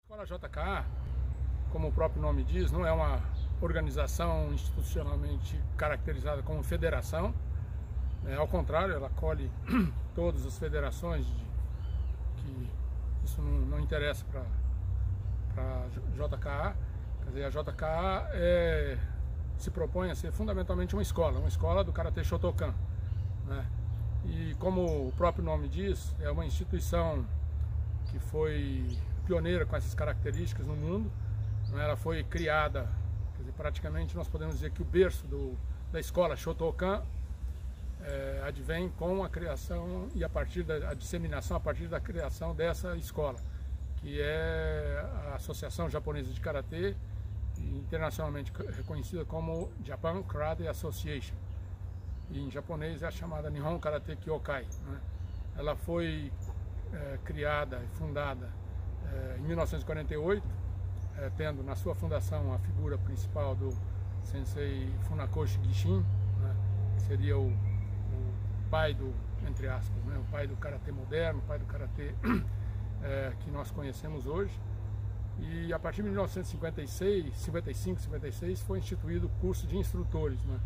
A escola JKA, como o próprio nome diz, não é uma organização institucionalmente caracterizada como federação. Ao contrário, ela acolhe todas as federações, que isso não interessa para a JKA. Quer dizer, a JKA se propõe a ser fundamentalmente uma escola do Karatê Shotokan, né? E como o próprio nome diz, é uma instituição que foi pioneira com essas características no mundo. Ela foi criada, quer dizer, praticamente nós podemos dizer que o berço da escola Shotokan advém com a criação e a disseminação a partir da criação dessa escola, que é a Associação Japonesa de Karatê, internacionalmente reconhecida como Japan Karate Association, e em japonês é a chamada Nihon Karate Kyokai, né? Ela foi criada e fundada em 1948, tendo na sua fundação a figura principal do Sensei Funakoshi Gishin, né? Que seria o pai do, entre aspas, né? O pai do Karatê moderno, o pai do Karatê que nós conhecemos hoje. E a partir de 1956, 56, foi instituído o curso de instrutores, né?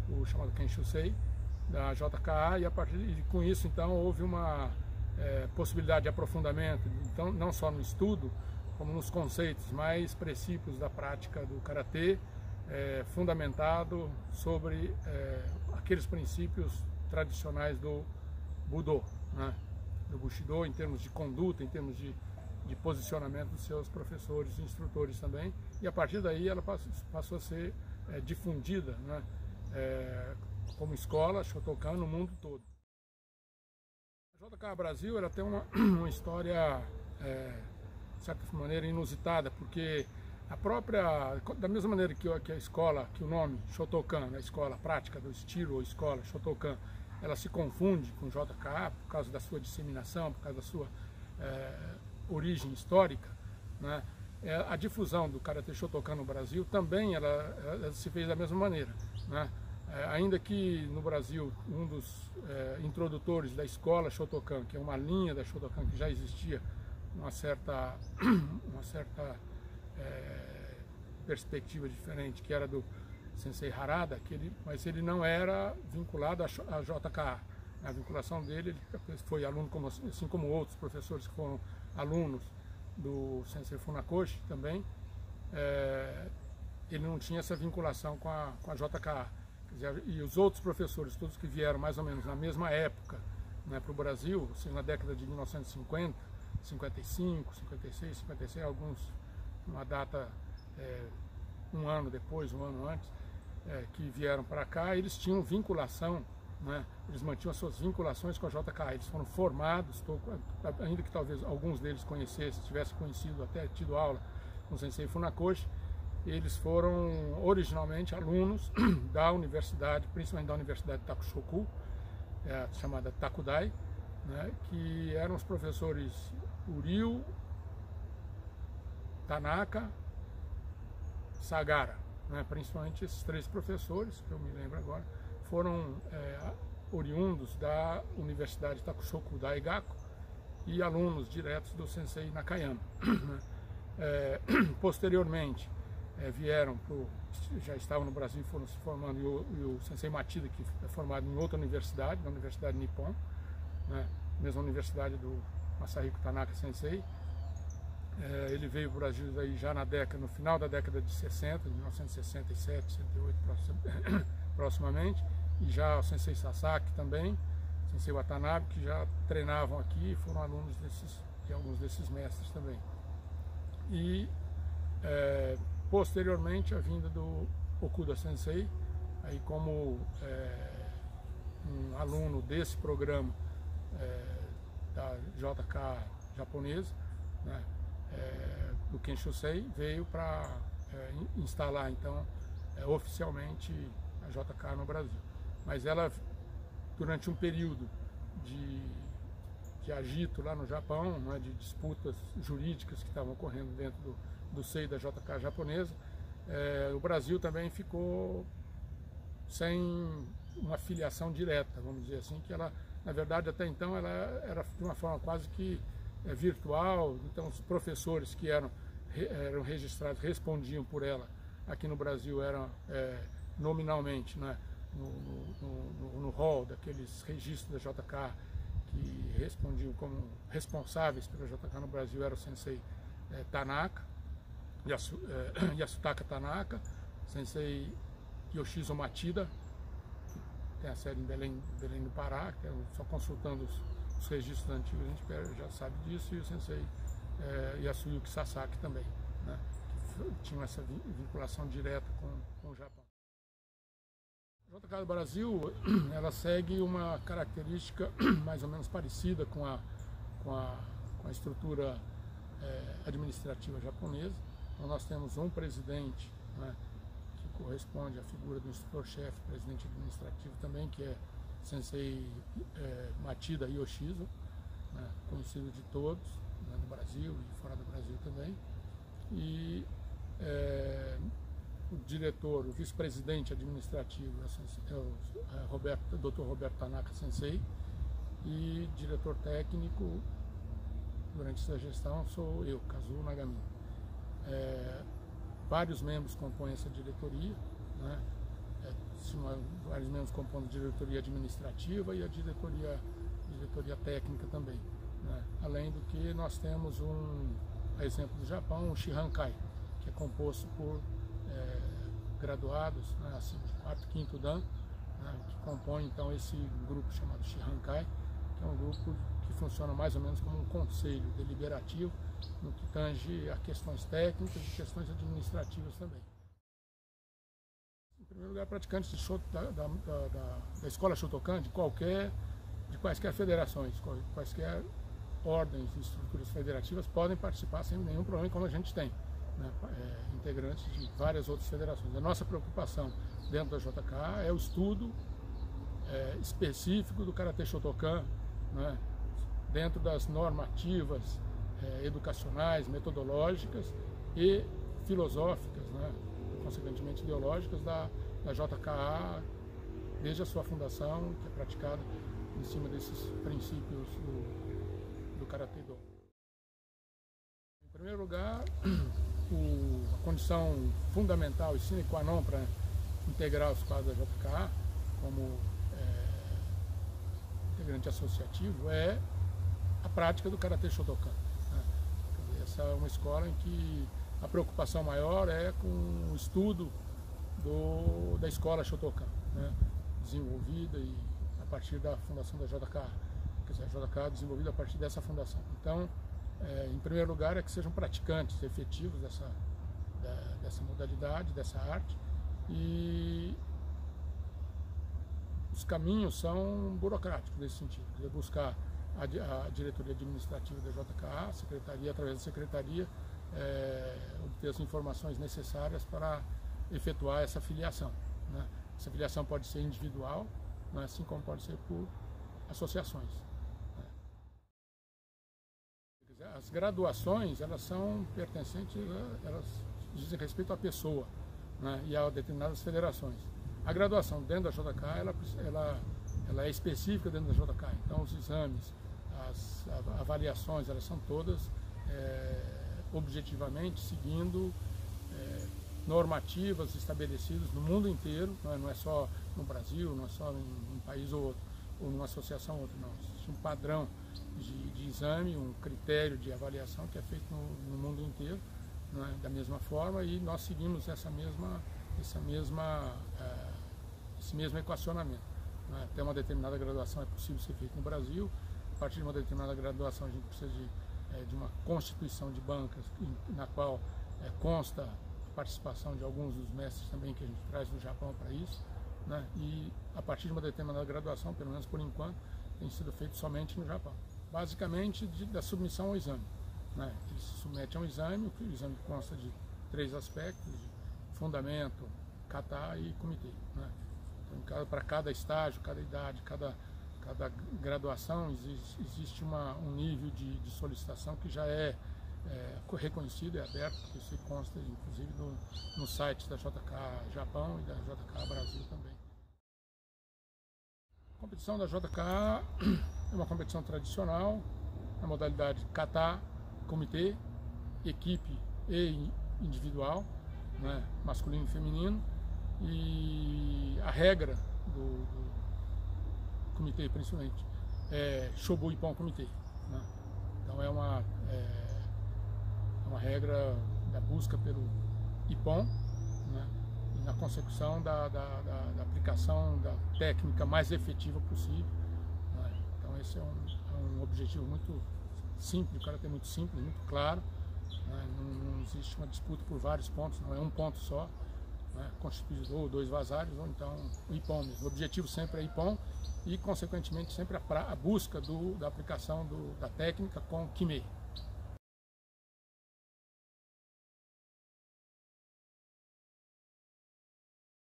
O chamado Kenshusei da JKA, e a partir com isso então houve uma possibilidade de aprofundamento, então não só no estudo, como nos conceitos mais princípios da prática do Karatê, fundamentado sobre aqueles princípios tradicionais do Budo, né? Do Bushido, em termos de conduta, em termos de posicionamento dos seus professores e instrutores também, e a partir daí ela passou a ser difundida, né? Como escola Shotokan no mundo todo. A JKA Brasil ela tem uma história de certa maneira inusitada, porque da mesma maneira que a escola, que o nome Shotokan, a escola prática do estilo ou escola Shotokan, ela se confunde com JKA por causa da sua disseminação, por causa da sua origem histórica, né? A difusão do Karatê Shotokan no Brasil também ela se fez da mesma maneira, né? Ainda que no Brasil um dos introdutores da escola Shotokan, que é uma linha da Shotokan que já existia uma certa perspectiva diferente, que era do Sensei Harada, mas ele não era vinculado à JKA. A vinculação dele, ele foi aluno, assim como outros professores que foram alunos do Sensei Funakoshi também, ele não tinha essa vinculação com a JKA. Quer dizer, e os outros professores, todos que vieram mais ou menos na mesma época, né, para o Brasil, assim, na década de 1950, 55, 56, 56, alguns, uma data, um ano depois, um ano antes, que vieram para cá, eles tinham vinculação, né? Eles mantinham as suas vinculações com a JKA, eles foram formados, ainda que talvez alguns deles conhecessem, tivessem conhecido, até tido aula com o Sensei Funakoshi, eles foram originalmente alunos da universidade, principalmente da Universidade de Takushoku, chamada Takudai, né? Que eram os professores Urio, Tanaka, Sagara, né? Principalmente esses três professores, que eu me lembro agora, foram oriundos da Universidade Takushoku Daigaku e alunos diretos do Sensei Nakayama. Posteriormente vieram já estavam no Brasil e foram se formando, e o Sensei Matida, que é formado em outra universidade, na Universidade Nippon, né? Mesma universidade do Masahiko Tanaka Sensei. Ele veio para o Brasil aí já no final da década de 60, de 1967, 68 proximamente, e já o Sensei Sasaki também, Sensei Watanabe, que já treinavam aqui e foram alunos de alguns desses mestres também. E posteriormente a vinda do Okuda Sensei, aí como um aluno desse programa da JKA japonesa, né? Do Kenshusei, veio para instalar então oficialmente a JKA no Brasil. Mas ela, durante um período de agito lá no Japão, né, de disputas jurídicas que estavam ocorrendo dentro do seio da JKA japonesa, o Brasil também ficou sem uma filiação direta, vamos dizer assim, que ela, na verdade, até então, ela era de uma forma quase que virtual. Então os professores que eram eram registrados, respondiam por ela aqui no Brasil eram nominalmente, né, no rol daqueles registros da JK que respondiam como responsáveis pela JK no Brasil era o sensei Tanaka, Yasutaka Tanaka, sensei Yoshizo Matida, que tem a sede em Belém do Pará, que só consultando os registros antigos a gente já sabe disso, e o sensei Yasuyuki Sasaki também, né, que tinham essa vinculação direta com o Japão. A JK do Brasil, ela segue uma característica mais ou menos parecida com a estrutura administrativa japonesa. Então nós temos um presidente, né, que corresponde à figura do instrutor-chefe, presidente administrativo também, que é Sensei Matida Yoshizo, né, conhecido de todos, né, no Brasil e fora do Brasil também. E o diretor, o vice-presidente administrativo é o Dr. Roberto Tanaka Sensei, e diretor técnico durante essa gestão sou eu, Kazuo Nagami. Vários membros compõem essa diretoria, né? Vários membros compõem a diretoria administrativa e a diretoria técnica também, né? Além do que nós temos a exemplo do Japão, o Shihankai, que é composto por graduados, né, acima de 4º, 5º Dan, né, que compõe então esse grupo chamado Shihankai, que é um grupo que funciona mais ou menos como um conselho deliberativo no que tange a questões técnicas e questões administrativas também. Em primeiro lugar, praticantes da escola Shotokan, de quaisquer federações, quaisquer ordens e estruturas federativas podem participar sem nenhum problema, como a gente tem, né, integrantes de várias outras federações. A nossa preocupação dentro da JK é o estudo específico do Karatê Shotokan, né, dentro das normativas educacionais, metodológicas e filosóficas, né, e, consequentemente ideológicas da JKA desde a sua fundação, que é praticada em cima desses princípios do Karatê Do. Em primeiro lugar, a condição fundamental e sine qua non para integrar os quadros da JKA como integrante associativo é a prática do Karatê Shotokan, né? Essa é uma escola em que a preocupação maior é com o estudo da escola Shotokan, né, desenvolvida a partir da fundação da JKA, quer dizer, a JKA desenvolvida a partir dessa fundação. Então, em primeiro lugar, é que sejam praticantes efetivos dessa modalidade, dessa arte, e os caminhos são burocráticos nesse sentido, quer dizer, buscar a diretoria administrativa da JKA, a secretaria, através da secretaria, obter as informações necessárias para efetuar essa filiação, né? Essa filiação pode ser individual, né, assim como pode ser por associações, né? As graduações, elas são pertencentes, elas dizem respeito à pessoa, né, e a determinadas federações. A graduação dentro da JK, ela é específica dentro da JK, então os exames, as avaliações, elas são todas objetivamente seguindo normativas estabelecidas no mundo inteiro, não é só no Brasil, não é só em um país ou outro, ou numa associação ou outra, não. Existe um padrão de exame, um critério de avaliação que é feito no mundo inteiro, né, da mesma forma, e nós seguimos esse mesmo equacionamento, né. Até uma determinada graduação é possível ser feita no Brasil. A partir de uma determinada graduação a gente precisa de uma constituição de bancas na qual consta a participação de alguns dos mestres também que a gente traz do Japão para isso, né? E a partir de uma determinada graduação, pelo menos por enquanto, tem sido feito somente no Japão. Basicamente da submissão ao exame, né? Ele se submete a um exame, o exame consta de 3 aspectos: de fundamento, kata e comitê, né? Então, para cada estágio, cada idade, cada graduação existe um nível de solicitação que já é reconhecido, é aberto, que se consta inclusive no site da JK Japão e da JK Brasil também. A competição da JK é uma competição tradicional, na modalidade kata, comitê, equipe e individual, né, masculino e feminino, e a regra do comitê, principalmente, é Shobu Ippon Comitê, né? Então é uma regra da busca pelo Ippon, né, e na consecução da aplicação da técnica mais efetiva possível, né? Então esse é um objetivo muito simples, o cara tem muito simples, muito claro, né? Não existe uma disputa por vários pontos, não é um ponto só, né, constituído ou 2 vasários, ou então o Ippon mesmo. O objetivo sempre é Ippon e, consequentemente, sempre a busca da aplicação da técnica com Kimei.